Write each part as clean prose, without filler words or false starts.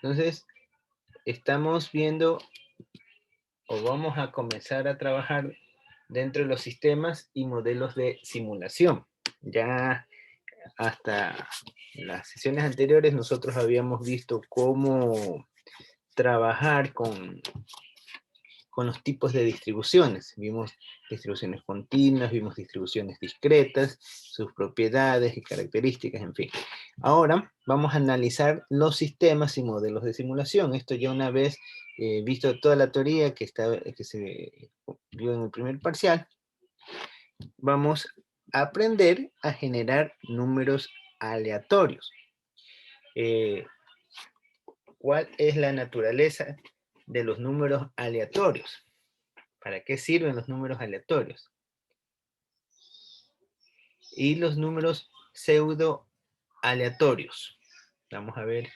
Entonces, estamos viendo o vamos a comenzar a trabajar dentro de los sistemas y modelos de simulación. Ya hasta las sesiones anteriores nosotros habíamos visto cómo trabajar con los tipos de distribuciones. Vimos distribuciones continuas, vimos distribuciones discretas, sus propiedades y características, en fin. Ahora vamos a analizar los sistemas y modelos de simulación. Esto ya una vez visto toda la teoría que se vio en el primer parcial, vamos a aprender a generar números aleatorios. ¿Cuál es la naturaleza de los números aleatorios? ¿Para qué sirven los números aleatorios? Y los números pseudo aleatorios. Vamos a ver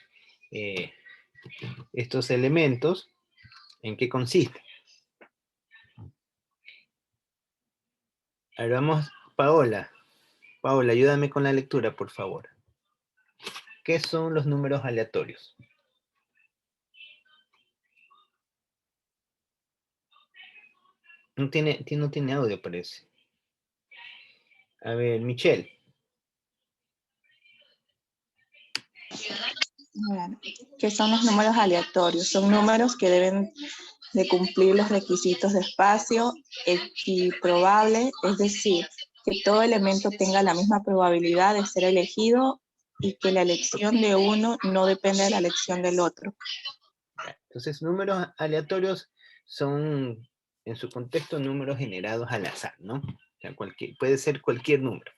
estos elementos, en qué consisten. Ahora vamos, Paola, ayúdame con la lectura, por favor. ¿Qué son los números aleatorios? No tiene audio, parece. A ver, Michelle. ¿Qué son los números aleatorios? Son números que deben de cumplir los requisitos de espacio equiprobable, es decir, que todo elemento tenga la misma probabilidad de ser elegido y que la elección de uno no dependa de la elección del otro. Entonces, números aleatorios son, en su contexto, números generados al azar, ¿no? O sea, puede ser cualquier número.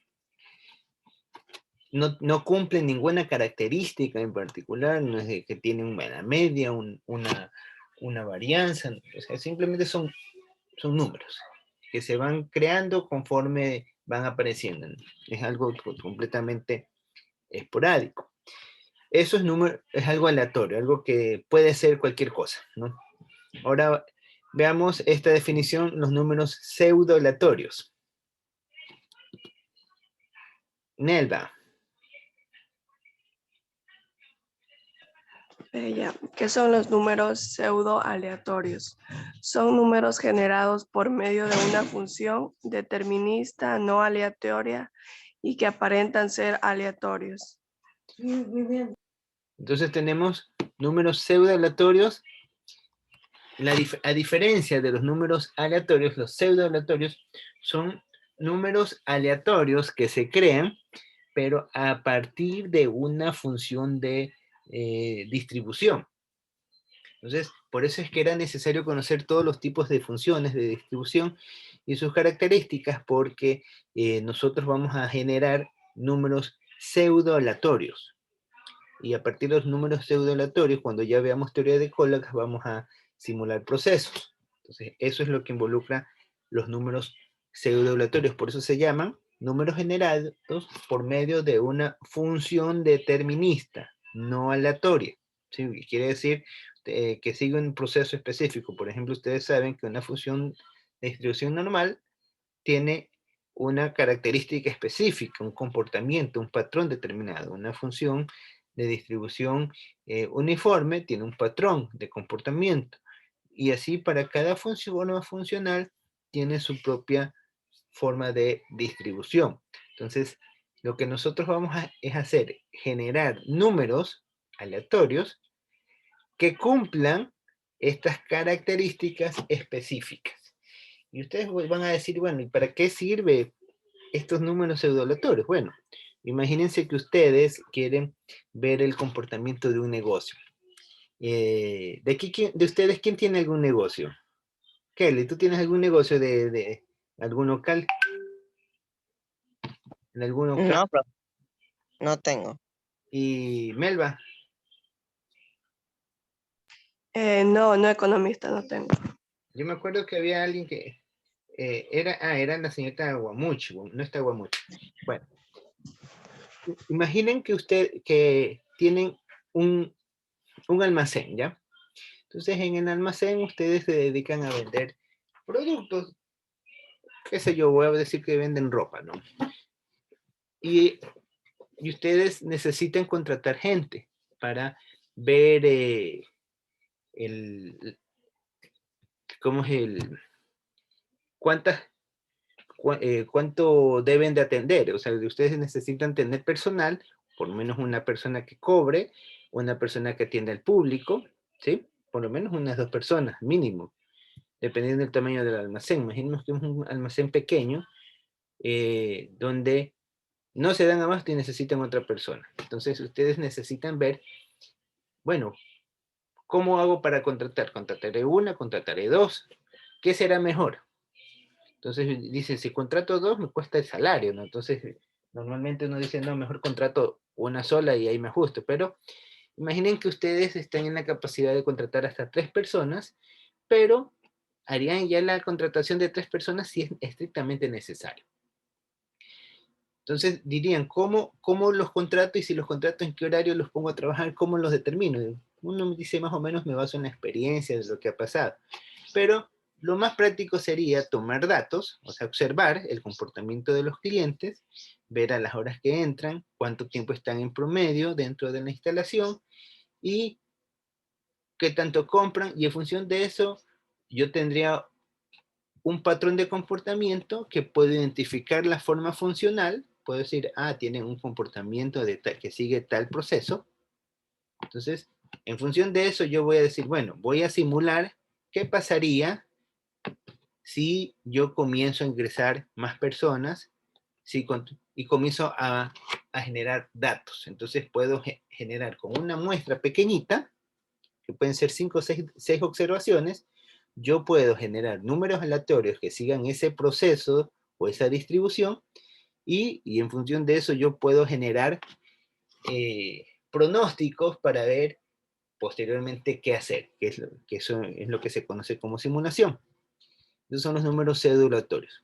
No cumplen ninguna característica en particular, no es de que tienen una media, una varianza, o sea, simplemente son números que se van creando conforme van apareciendo. Es algo completamente esporádico. Eso es algo aleatorio, algo que puede ser cualquier cosa, ¿no? Ahora veamos esta definición, los números pseudo aleatorios. Nelva. ¿Qué son los números pseudo aleatorios? Son números generados por medio de una función determinista no aleatoria y que aparentan ser aleatorios. Entonces tenemos números pseudo aleatorios. A diferencia de los números aleatorios, los pseudo aleatorios son números aleatorios que se crean, pero a partir de una función de distribución. Entonces, por eso es que era necesario conocer todos los tipos de funciones de distribución y sus características, porque nosotros vamos a generar números pseudo aleatorios. Y a partir de los números pseudo aleatorios, cuando ya veamos teoría de Collatz, vamos a simular procesos. Entonces, eso es lo que involucra los números pseudo aleatorios. Por eso se llaman números generados por medio de una función determinista, no aleatoria. ¿Sí? Quiere decir que sigue un proceso específico. Por ejemplo, ustedes saben que una función de distribución normal tiene una característica específica, un comportamiento, un patrón determinado. Una función de distribución uniforme tiene un patrón de comportamiento. Y así para cada función funcional tiene su propia forma de distribución. Entonces, lo que nosotros vamos a hacer, generar números aleatorios que cumplan estas características específicas. Y ustedes van a decir, bueno, ¿y para qué sirve estos números pseudo-aleatorios? Bueno, imagínense que ustedes quieren ver el comportamiento de un negocio. ¿De ustedes quién tiene algún negocio? Kelly, ¿tú tienes algún negocio de algún local? ¿En algún local? No, profe. No tengo. ¿Y Melba? No, economista no tengo. Yo me acuerdo que había alguien que era la señorita Guamuchi, no está Guamuchi. Bueno, imaginen que tienen un almacén, ¿ya? Entonces en el almacén ustedes se dedican a vender productos, qué sé yo, voy a decir que venden ropa, ¿no? Y ustedes necesitan contratar gente para ver ¿cómo es cuánto deben de atender? O sea, ustedes necesitan tener personal, por lo menos una persona que cobre, una persona que atienda al público, ¿sí? Por lo menos unas 2 personas, mínimo, dependiendo del tamaño del almacén. Imaginemos que es un almacén pequeño, donde no se dan abasto y necesitan otra persona. Entonces, ustedes necesitan ver, bueno, ¿cómo hago para contratar? ¿Contrataré una? ¿Contrataré 2? ¿Qué será mejor? Entonces dicen, si contrato 2 me cuesta el salario, ¿no? Entonces normalmente uno dice, no, mejor contrato una sola y ahí me ajusto. Pero imaginen que ustedes están en la capacidad de contratar hasta 3 personas, pero harían ya la contratación de 3 personas si es estrictamente necesario. Entonces dirían, ¿cómo los contrato? Y si los contrato, ¿en qué horario los pongo a trabajar? ¿Cómo los determino? Uno dice, más o menos me baso en la experiencia de lo que ha pasado. Pero lo más práctico sería tomar datos, o sea, observar el comportamiento de los clientes, ver a las horas que entran, cuánto tiempo están en promedio dentro de la instalación y qué tanto compran. Y en función de eso, yo tendría un patrón de comportamiento que puedo identificar la forma funcional. Puedo decir, tienen un comportamiento que sigue tal proceso. Entonces, en función de eso, yo voy a decir, bueno, voy a simular qué pasaría si yo comienzo a ingresar más personas y comienzo a generar datos. Entonces puedo generar con una muestra pequeñita, que pueden ser 5 o 6 observaciones, yo puedo generar números aleatorios que sigan ese proceso o esa distribución, y en función de eso yo puedo generar pronósticos para ver posteriormente qué hacer, que eso es lo que se conoce como simulación. Esos son los números pseudo-aleatorios.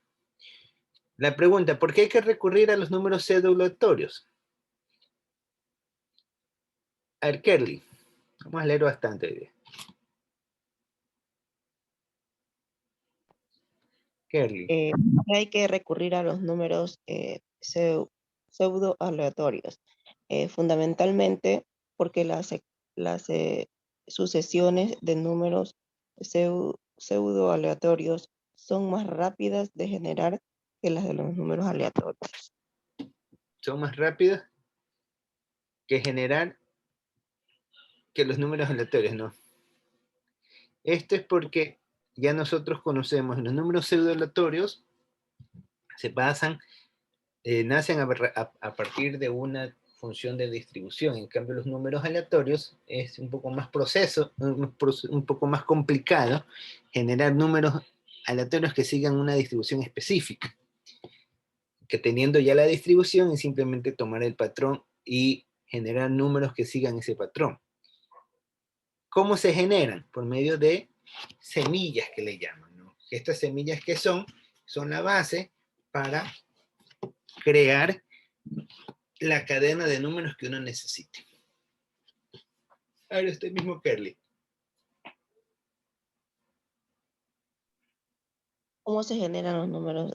La pregunta, ¿por qué hay que recurrir a los números pseudo-aleatorios? A ver, Kerly, vamos a leer bastante hoy. Kerly. Hay que recurrir a los números pseudo aleatorios, fundamentalmente porque las sucesiones de números pseudo aleatorios son más rápidas de generar que las de los números aleatorios. Son más rápidos que generar que los números aleatorios, ¿no? Esto es porque ya nosotros conocemos los números pseudo aleatorios, se basan, nacen a partir de una función de distribución. En cambio, los números aleatorios es un poco más un poco más complicado generar números aleatorios que sigan una distribución específica, que teniendo ya la distribución es simplemente tomar el patrón y generar números que sigan ese patrón. ¿Cómo se generan? Por medio de semillas que le llaman, ¿no? Estas semillas que son la base para crear la cadena de números que uno necesite. Ahora usted mismo, Kerly. ¿Cómo se generan los números?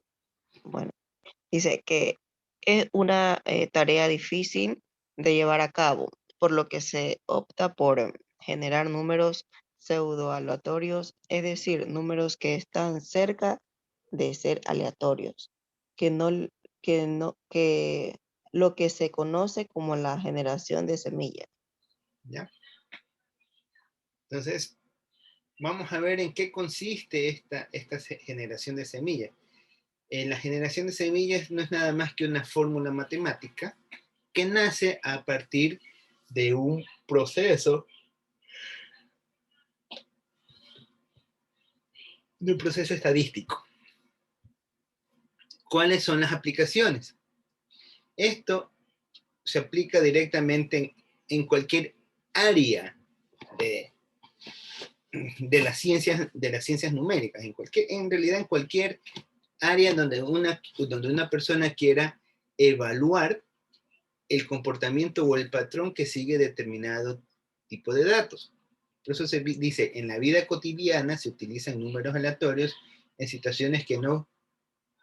Bueno, dice que es una tarea difícil de llevar a cabo, por lo que se opta por generar números pseudo aleatorios, es decir, números que están cerca de ser aleatorios, que lo que se conoce como la generación de semillas. ¿Ya? Entonces, vamos a ver en qué consiste esta generación de semillas. La generación de semillas no es nada más que una fórmula matemática que nace a partir de un proceso estadístico. ¿Cuáles son las aplicaciones? Esto se aplica directamente en cualquier área de las ciencias numéricas, en realidad en cualquier área donde una persona quiera evaluar el comportamiento o el patrón que sigue determinado tipo de datos. Por eso se dice, en la vida cotidiana se utilizan números aleatorios en situaciones que no,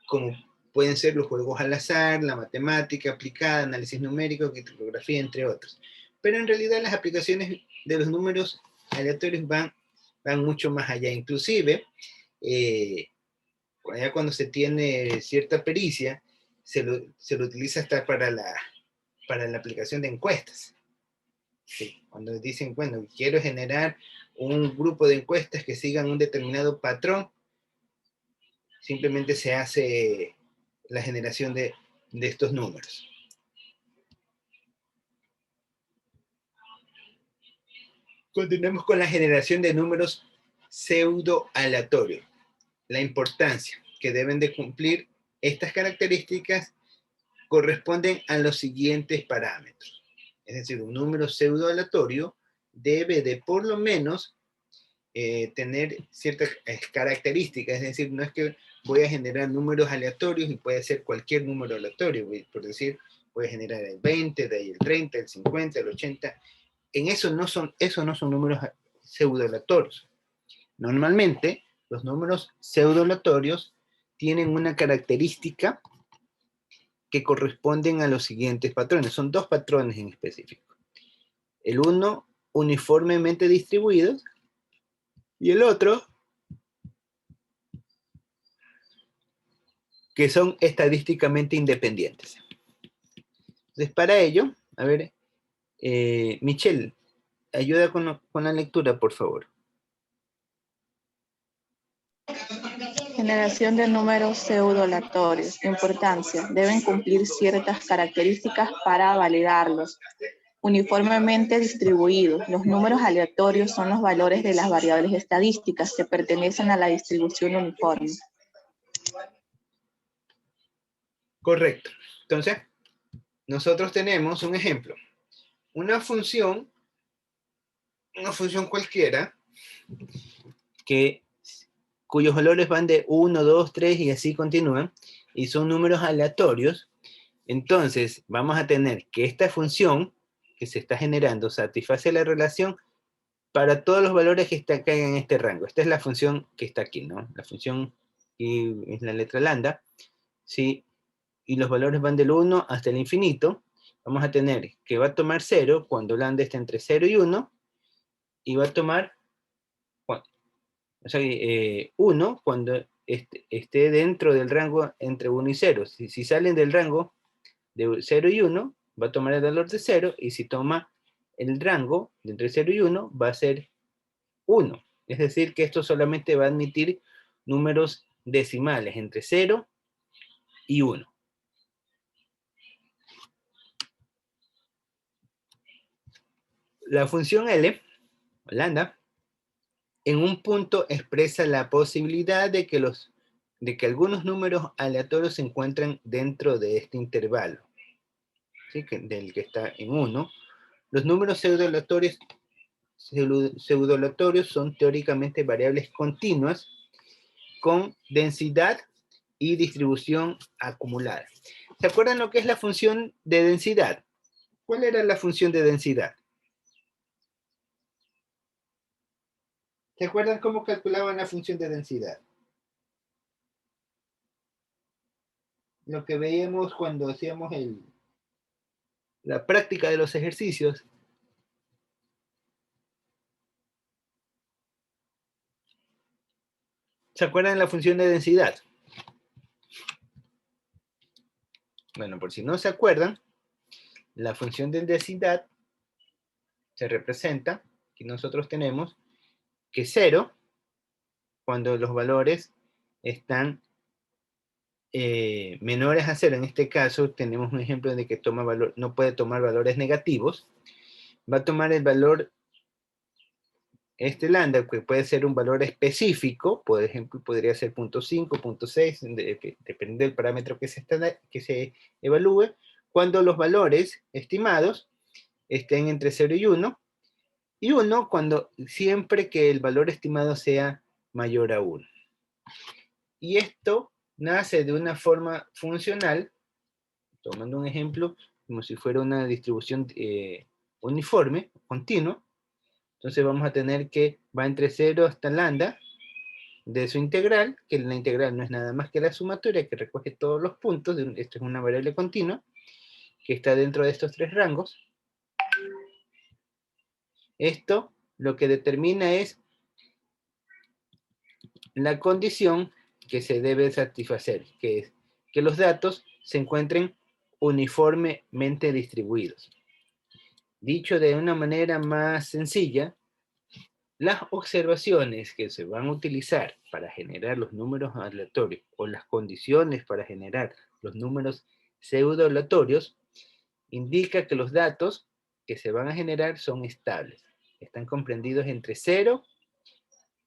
como pueden ser los juegos al azar, la matemática aplicada, análisis numérico, criptografía, entre otros. Pero en realidad las aplicaciones de los números aleatorios van mucho más allá. Inclusive, ya cuando se tiene cierta pericia, se lo utiliza hasta para la aplicación de encuestas. Sí, cuando dicen, bueno, quiero generar un grupo de encuestas que sigan un determinado patrón, simplemente se hace la generación de estos números. Continuemos con la generación de números pseudo aleatorios. La importancia que deben de cumplir estas características corresponden a los siguientes parámetros. Es decir, un número pseudo aleatorio debe de por lo menos tener ciertas características. Es decir, no es que voy a generar números aleatorios y puede ser cualquier número aleatorio. Por decir, voy a generar el 20, de ahí el 30, el 50, el 80. Esos no son números pseudo aleatorios. Normalmente, los números pseudo aleatorios tienen una característica que corresponden a los siguientes patrones. Son dos patrones en específico. El uno, uniformemente distribuidos, y el otro, que son estadísticamente independientes. Entonces, para ello, a ver, Michelle, ayuda con la lectura, por favor. Generación de números pseudo-aleatorios. Importancia. Deben cumplir ciertas características para validarlos. Uniformemente distribuidos. Los números aleatorios son los valores de las variables estadísticas que pertenecen a la distribución uniforme. Correcto. Entonces, nosotros tenemos un ejemplo. Una función cualquiera cuyos valores van de 1, 2, 3 y así continúan, y son números aleatorios. Entonces, vamos a tener que esta función que se está generando satisface la relación para todos los valores que caigan en este rango. Esta es la función que está aquí, ¿no? La función y es la letra lambda, ¿sí? Y los valores van del 1 hasta el infinito. Vamos a tener que va a tomar 0 cuando lambda está entre 0 y 1, y va a tomar 1 cuando esté dentro del rango entre 1 y 0. Si salen del rango de 0 y 1, va a tomar el valor de 0, y si toma el rango de entre 0 y 1, va a ser 1. Es decir, que esto solamente va a admitir números decimales entre 0 y 1. La función L, lambda, en un punto expresa la posibilidad de que algunos números aleatorios se encuentran dentro de este intervalo, ¿sí? Del que está en 1. Los números pseudo-aleatorios son teóricamente variables continuas con densidad y distribución acumulada. ¿Se acuerdan lo que es la función de densidad? ¿Cuál era la función de densidad? ¿Se acuerdan cómo calculaban la función de densidad? Lo que veíamos cuando hacíamos la práctica de los ejercicios. ¿Se acuerdan la función de densidad? Bueno, por si no se acuerdan, la función de densidad se representa, que nosotros tenemos, que 0, cuando los valores están menores a 0, en este caso tenemos un ejemplo de que no puede tomar valores negativos, va a tomar el valor lambda, que puede ser un valor específico, por ejemplo, podría ser 0.5, 0.6, depende del parámetro que se evalúe, cuando los valores estimados estén entre 0 y 1, y 1 siempre que el valor estimado sea mayor a 1. Y esto nace de una forma funcional, tomando un ejemplo, como si fuera una distribución uniforme, continua. Entonces vamos a tener que va entre 0 hasta lambda de su integral, que la integral no es nada más que la sumatoria que recoge todos los puntos. Esto es una variable continua que está dentro de estos tres rangos. Esto lo que determina es la condición que se debe satisfacer, que es que los datos se encuentren uniformemente distribuidos. Dicho de una manera más sencilla, las observaciones que se van a utilizar para generar los números aleatorios o las condiciones para generar los números pseudo-aleatorios indica que los datos que se van a generar son estables. Están comprendidos entre 0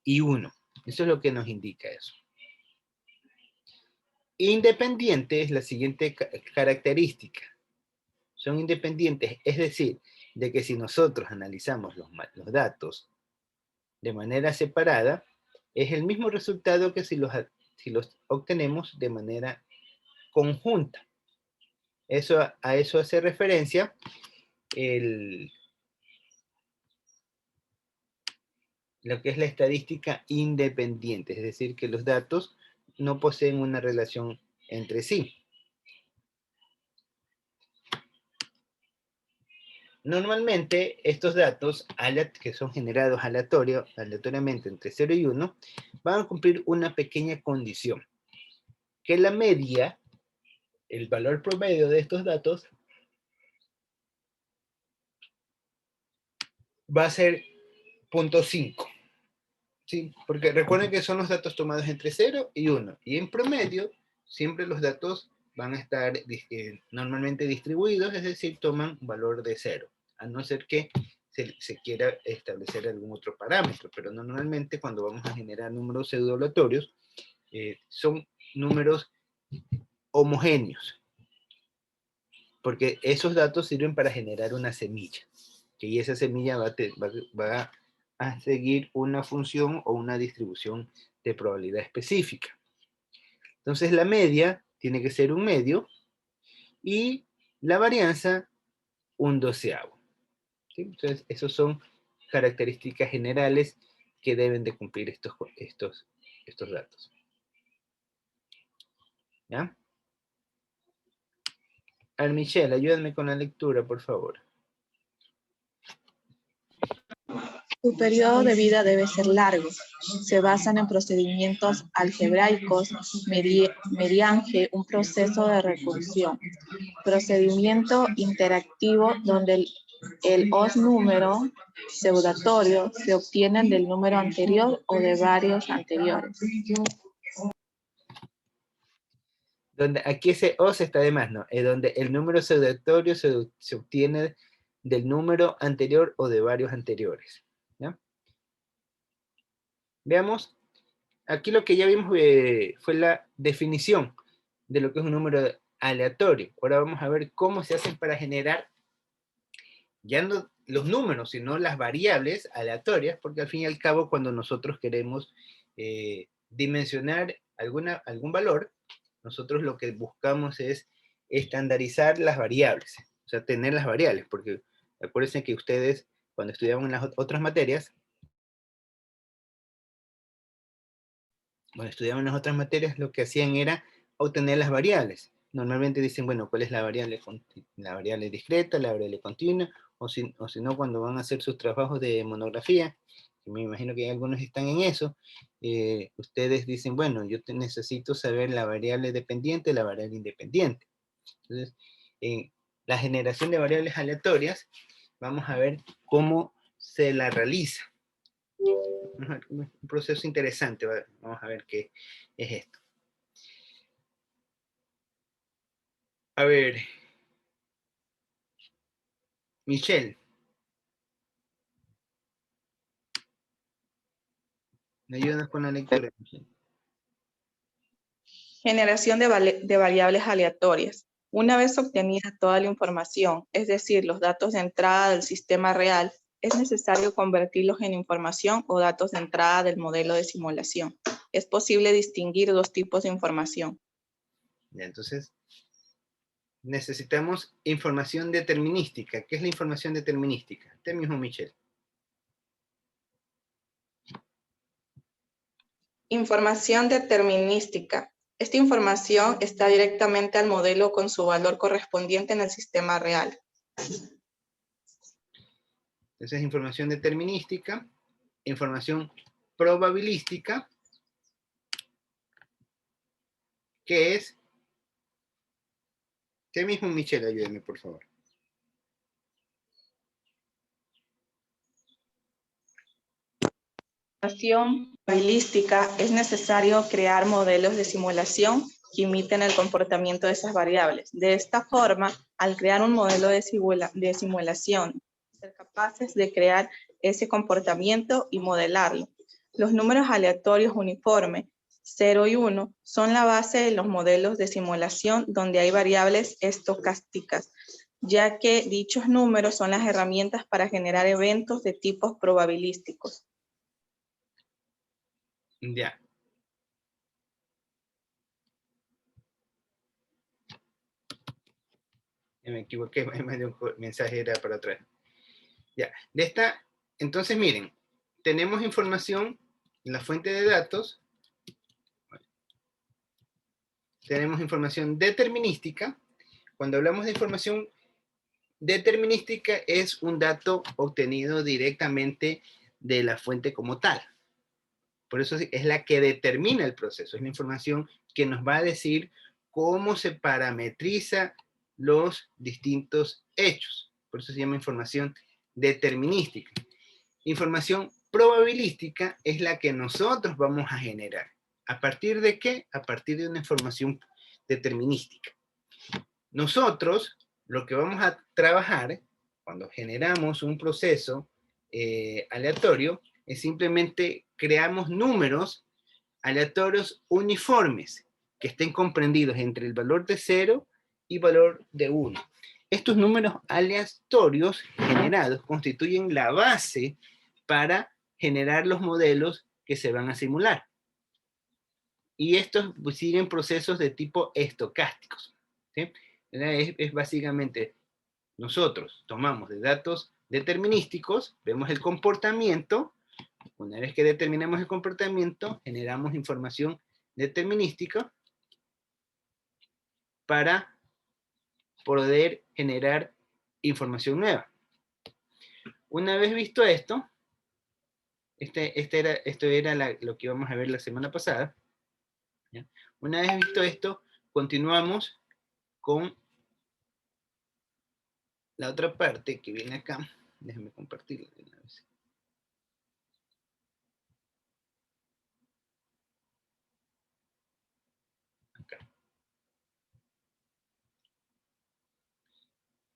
y 1. Eso es lo que nos indica eso. Independiente es la siguiente característica. Son independientes, es decir, de que si nosotros analizamos los datos de manera separada, es el mismo resultado que si los obtenemos de manera conjunta. A eso hace referencia lo que es la estadística independiente, es decir, que los datos no poseen una relación entre sí. Normalmente, estos datos que son generados aleatoriamente entre 0 y 1 van a cumplir una pequeña condición, que la media, el valor promedio de estos datos, va a ser 0.5. ¿Sí? Porque recuerden que son los datos tomados entre 0 y 1, y en promedio siempre los datos van a estar normalmente distribuidos, es decir, toman valor de 0, a no ser que se quiera establecer algún otro parámetro, pero normalmente cuando vamos a generar números pseudo-aleatorios, son números homogéneos, porque esos datos sirven para generar una semilla, y esa semilla va a seguir una función o una distribución de probabilidad específica. Entonces la media tiene que ser un medio y la varianza un doceavo. ¿Sí? Entonces esas son características generales que deben de cumplir estos datos. ¿Ya? A ver, Michelle, ayúdame con la lectura, por favor. Su periodo de vida debe ser largo. Se basan en procedimientos algebraicos mediante un proceso de recursión. Procedimiento interactivo donde el os número pseudatorio se obtiene del número anterior o de varios anteriores. Donde aquí ese os está de más, ¿no? Es donde el número pseudatorio se obtiene del número anterior o de varios anteriores. ¿Ya? Veamos, aquí lo que ya vimos fue la definición de lo que es un número aleatorio. Ahora vamos a ver cómo se hacen para generar ya no los números, sino las variables aleatorias, porque al fin y al cabo cuando nosotros queremos dimensionar algún valor, nosotros lo que buscamos es estandarizar las variables, o sea, tener las variables, porque acuérdense que ustedes cuando estudiaban en las otras materias, lo que hacían era obtener las variables. Normalmente dicen, bueno, ¿cuál es la variable discreta, la variable continua? O si no, cuando van a hacer sus trabajos de monografía, que me imagino que algunos están en eso, ustedes dicen, bueno, yo necesito saber la variable dependiente, la variable independiente. Entonces, en la generación de variables aleatorias, vamos a ver cómo se la realiza. Un proceso interesante, vamos a ver qué es esto. A ver, Michelle. ¿Me ayudas con la lectura, Michelle? Generación de variables aleatorias. Una vez obtenida toda la información, es decir, los datos de entrada del sistema real, es necesario convertirlos en información o datos de entrada del modelo de simulación. Es posible distinguir dos tipos de información. Ya, entonces, necesitamos información determinística. ¿Qué es la información determinística? Usted mismo, Michelle. Información determinística. Esta información está directamente al modelo con su valor correspondiente en el sistema real. Entonces, información determinística, información probabilística, que es... Usted mismo, Michelle, ayúdeme, por favor. Probabilística es necesario crear modelos de simulación que imiten el comportamiento de esas variables. De esta forma, al crear un modelo de simulación, ser capaces de crear ese comportamiento y modelarlo. Los números aleatorios uniformes, 0 y 1, son la base de los modelos de simulación donde hay variables estocásticas, ya que dichos números son las herramientas para generar eventos de tipos probabilísticos. Ya. Me equivoqué, me dio un mensaje, era para atrás. Ya. De esta, entonces miren, tenemos información en la fuente de datos. Tenemos información determinística. Cuando hablamos de información determinística, es un dato obtenido directamente de la fuente como tal. Por eso es la que determina el proceso. Es la información que nos va a decir cómo se parametriza los distintos hechos. Por eso se llama información determinística. Información probabilística es la que nosotros vamos a generar. ¿A partir de qué? A partir de una información determinística. Nosotros lo que vamos a trabajar cuando generamos un proceso aleatorio es simplemente creamos números aleatorios uniformes que estén comprendidos entre el valor de 0 y valor de 1. Estos números aleatorios generados constituyen la base para generar los modelos que se van a simular. Y estos siguen procesos de tipo estocásticos. ¿Sí? Es básicamente, nosotros tomamos de datos determinísticos, vemos el comportamiento. Una vez que determinamos el comportamiento, generamos información determinística para poder generar información nueva. Una vez visto esto, esto era lo que íbamos a ver la semana pasada. ¿Ya? Una vez visto esto, continuamos con la otra parte que viene acá. Déjenme compartirla de una vez. Acá.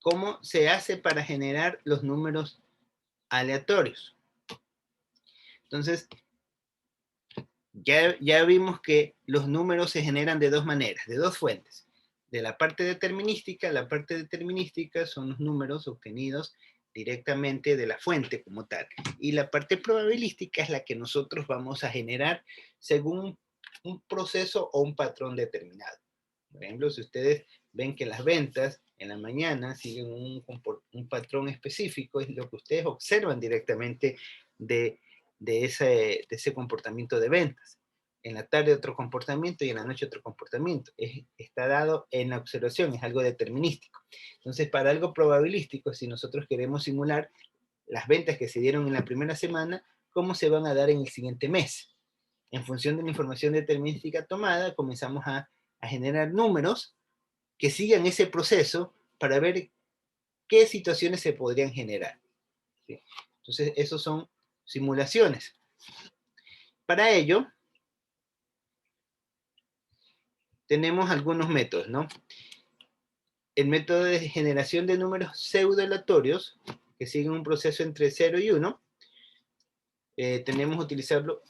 ¿Cómo se hace para generar los números aleatorios? Entonces, ya vimos que los números se generan de dos maneras, de dos fuentes. De la parte determinística son los números obtenidos directamente de la fuente como tal. Y la parte probabilística es la que nosotros vamos a generar según un proceso o un patrón determinado. Por ejemplo, si ustedes ven que las ventas en la mañana siguen un patrón específico, es lo que ustedes observan directamente de ese comportamiento de ventas. En la tarde otro comportamiento y en la noche otro comportamiento. Está dado en la observación, es algo determinístico. Entonces, para algo probabilístico, si nosotros queremos simular las ventas que se dieron en la primera semana, ¿cómo se van a dar en el siguiente mes? En función de la información determinística tomada, comenzamos a generar números que sigan ese proceso para ver qué situaciones se podrían generar. ¿Sí? Entonces, esos son simulaciones. Para ello, tenemos algunos métodos, ¿no? El método de generación de números pseudo-aleatorios, que siguen un proceso entre 0 y 1,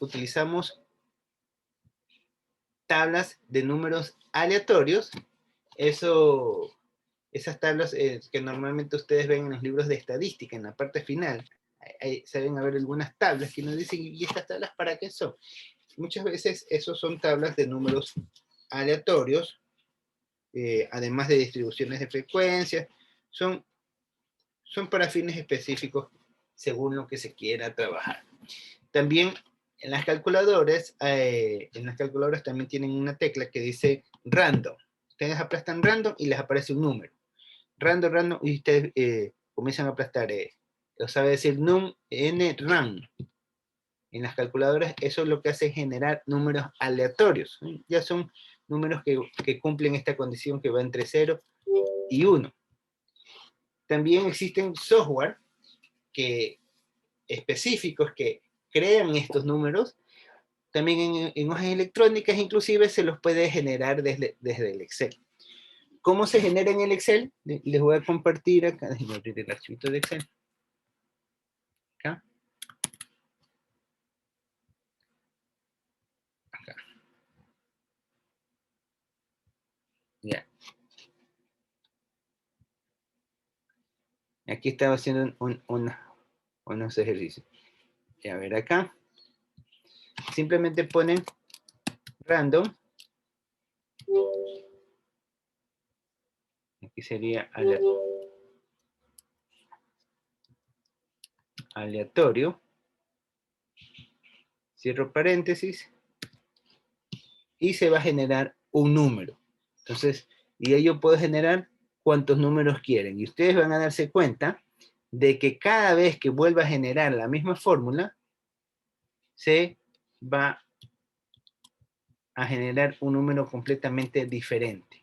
utilizamos tablas de números aleatorios. Esas tablas que normalmente ustedes ven en los libros de estadística, en la parte final, ahí se ven a ver algunas tablas que nos dicen, ¿y estas tablas para qué son? Muchas veces esos son tablas de números aleatorios, además de distribuciones de frecuencias, son para fines específicos según lo que se quiera trabajar. También en las calculadoras también tienen una tecla que dice random. Ustedes aplastan random y les aparece un número. Random, y ustedes comienzan a aplastar lo sabe decir num, n, ram. En las calculadoras eso lo que hace es generar números aleatorios. Ya son números que cumplen esta condición que va entre 0 y 1. También existen software específicos que crean estos números. También en hojas electrónicas inclusive se los puede generar desde el Excel. ¿Cómo se genera en el Excel? Les voy a compartir acá. Déjenme abrir el archivito de Excel. Acá. Acá. Ya. Aquí estaba haciendo unos ejercicios. Y a ver acá. Simplemente ponen random. Aquí sería aleatorio. Cierro paréntesis. Y se va a generar un número. Entonces, y ahí yo puedo generar cuantos números quieren. Y ustedes van a darse cuenta de que cada vez que vuelva a generar la misma fórmula, se va a generar un número completamente diferente.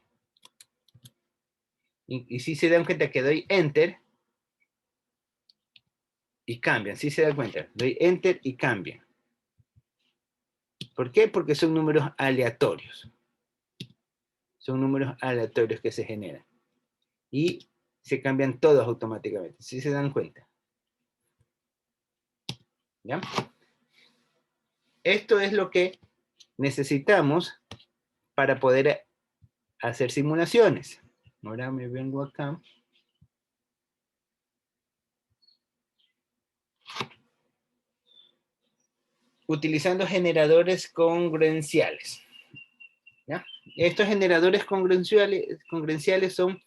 Y si se dan cuenta que doy Enter y cambian, si se dan cuenta, doy Enter y cambian. ¿Por qué? Porque son números aleatorios. Son números aleatorios que se generan. Y se cambian todos automáticamente, si se dan cuenta. ¿Ya? Esto es lo que necesitamos para poder hacer simulaciones. Ahora me vengo acá. Utilizando generadores congruenciales. ¿Ya? Estos generadores congruenciales son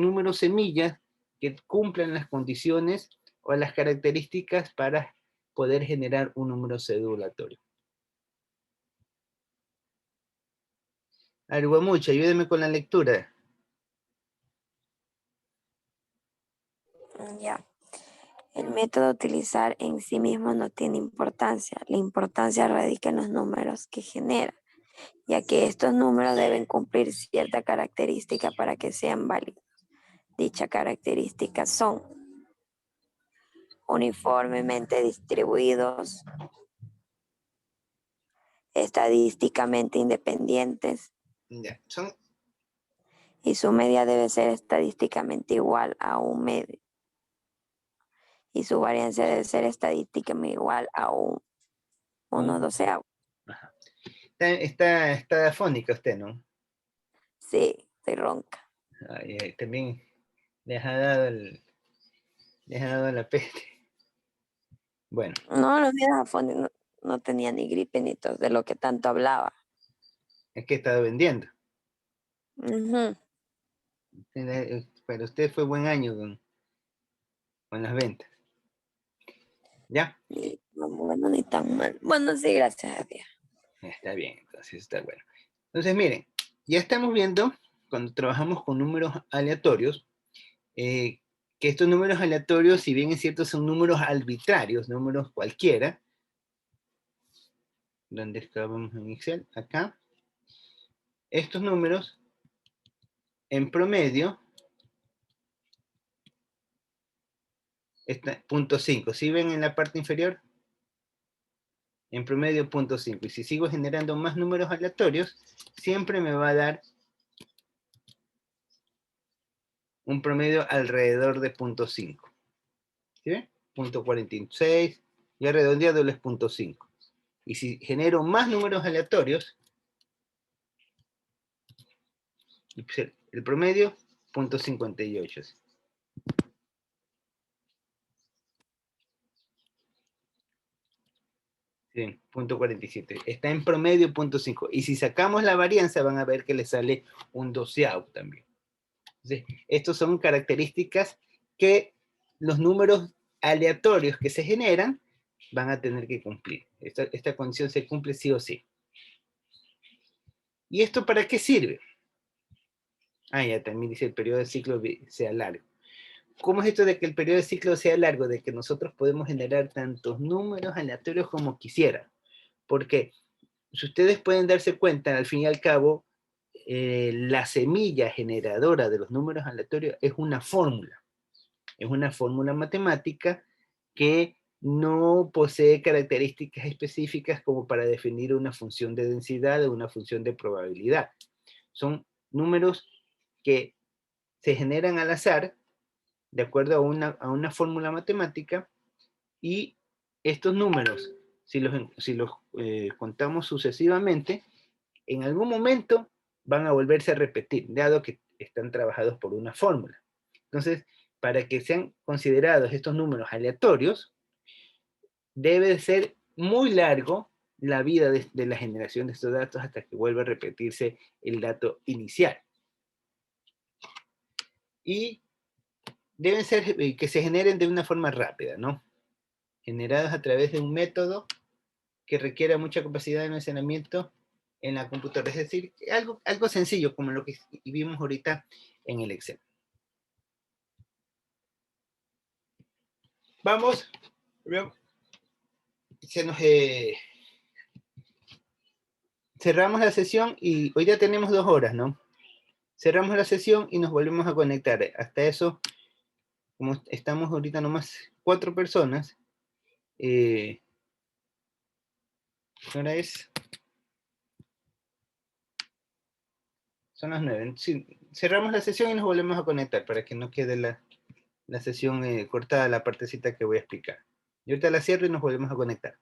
números semillas que cumplen las condiciones o las características para poder generar un número cedulatorio. Mucho, ayúdeme con la lectura. Ya. El método a utilizar en sí mismo no tiene importancia. La importancia radica en los números que genera, ya que estos números deben cumplir cierta característica para que sean válidos. Dichas características son uniformemente distribuidos, estadísticamente independientes, Ya, y su media debe ser estadísticamente igual a un medio. Y su variancia debe ser estadísticamente igual a un 1/12. Está afónica usted, ¿no? Sí, estoy ronca. Ay, también les ha dado la peste. Bueno. No, los días afónicos no tenía ni gripe ni tos de lo que tanto hablaba. Es que he estado vendiendo. Ujú. Para usted fue buen año con las ventas. ¿Ya? Ni tan bueno ni tan mal. Bueno, sí, gracias a Dios. Está bien, entonces está bueno. Entonces, miren, ya estamos viendo, cuando trabajamos con números aleatorios, que estos números aleatorios, si bien es cierto, son números arbitrarios, números cualquiera. ¿Dónde estábamos en Excel? Acá. Estos números, en promedio, está 0.5. ¿Sí ven en la parte inferior? En promedio 0.5. Y si sigo generando más números aleatorios, siempre me va a dar un promedio alrededor de 0.5. ¿Sí ven? 0.46 y redondeado es 0.5. Y si genero más números aleatorios, el promedio 0.58. Sí, 0.47. Está en promedio 0.5. Y si sacamos la varianza, van a ver que le sale un doceavo también. Entonces, estas son características que los números aleatorios que se generan van a tener que cumplir. Esta condición se cumple sí o sí. ¿Y esto para qué sirve? Ya también dice el periodo de ciclo sea largo. ¿Cómo es esto de que el periodo de ciclo sea largo? De que nosotros podemos generar tantos números aleatorios como quisieran. Porque si ustedes pueden darse cuenta, al fin y al cabo, la semilla generadora de los números aleatorios es una fórmula. Es una fórmula matemática que no posee características específicas como para definir una función de densidad o una función de probabilidad. Son números que se generan al azar, de acuerdo a una fórmula matemática, y estos números, si los contamos sucesivamente, en algún momento van a volverse a repetir, dado que están trabajados por una fórmula. Entonces, para que sean considerados estos números aleatorios, debe ser muy largo la vida de la generación de estos datos hasta que vuelva a repetirse el dato inicial. Y deben ser que se generen de una forma rápida, ¿no? Generados a través de un método que requiera mucha capacidad de almacenamiento en la computadora. Es decir, algo sencillo como lo que vimos ahorita en el Excel. Vamos. Cerramos la sesión y hoy ya tenemos 2 horas, ¿no? Cerramos la sesión y nos volvemos a conectar. Hasta eso, como estamos ahorita nomás 4 personas, ahora son las 9. Sí, cerramos la sesión y nos volvemos a conectar para que no quede la sesión cortada, la partecita que voy a explicar. Y ahorita la cierro y nos volvemos a conectar.